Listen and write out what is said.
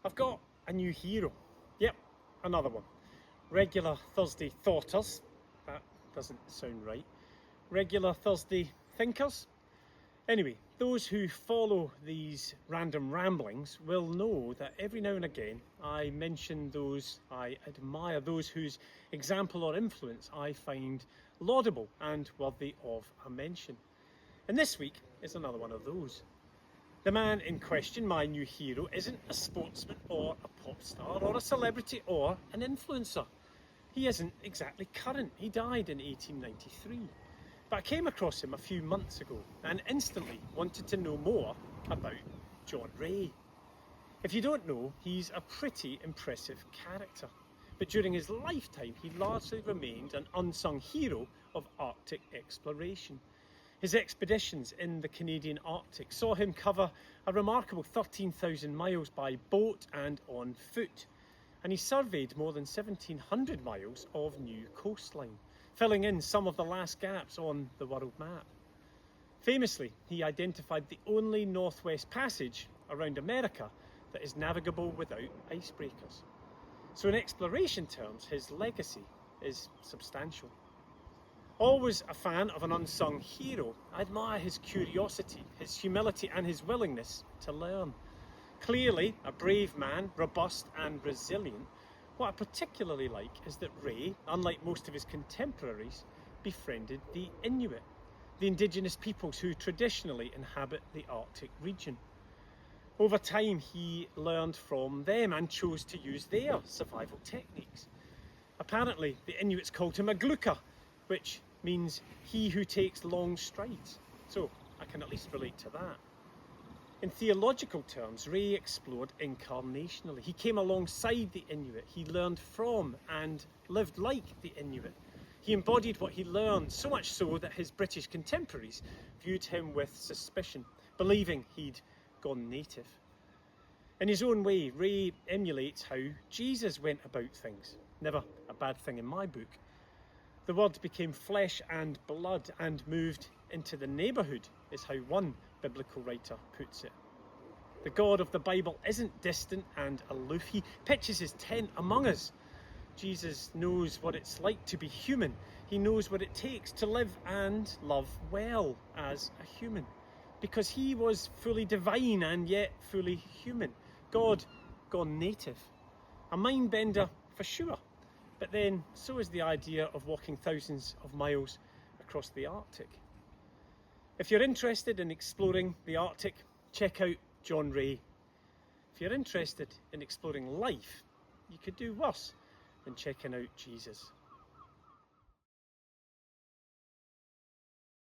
I've got a new hero. Yep, another one. Regular Thursday thoughters. That doesn't sound right. Regular Thursday thinkers. Anyway, those who follow these random ramblings will know that every now and again I mention those I admire, those whose example or influence I find laudable and worthy of a mention. And this week is another one of those. The man in question, my new hero, isn't a sportsman or a pop star or a celebrity or an influencer. He isn't exactly current. He died in 1893. But I came across him a few months ago and instantly wanted to know more about John Ray. If you don't know, he's a pretty impressive character. But during his lifetime, he largely remained an unsung hero of Arctic exploration. His expeditions in the Canadian Arctic saw him cover a remarkable 13,000 miles by boat and on foot. And he surveyed more than 1,700 miles of new coastline, filling in some of the last gaps on the world map. Famously, he identified the only Northwest Passage around America that is navigable without icebreakers. So in exploration terms, his legacy is substantial. Always a fan of an unsung hero, I admire his curiosity, his humility and his willingness to learn. Clearly a brave man, robust and resilient. What I particularly like is that Ray, unlike most of his contemporaries, befriended the Inuit, the indigenous peoples who traditionally inhabit the Arctic region. Over time he learned from them and chose to use their survival techniques. Apparently the Inuits called him a gluka, which means he who takes long strides. So I can at least relate to that. In theological terms, Ray explored incarnationally. He came alongside the Inuit. He learned from and lived like the Inuit. He embodied what he learned, so much so that his British contemporaries viewed him with suspicion, believing he'd gone native. In his own way, Ray emulates how Jesus went about things. Never a bad thing in my book. The word became flesh and blood and moved into the neighbourhood, is how one biblical writer puts it. The God of the Bible isn't distant and aloof. He pitches his tent among us. Jesus knows what it's like to be human. He knows what it takes to live and love well as a human. Because he was fully divine and yet fully human. God gone native. A mind bender for sure. But then so is the idea of walking thousands of miles across the Arctic. If you're interested in exploring the Arctic, check out John Ray. If you're interested in exploring life, you could do worse than checking out Jesus.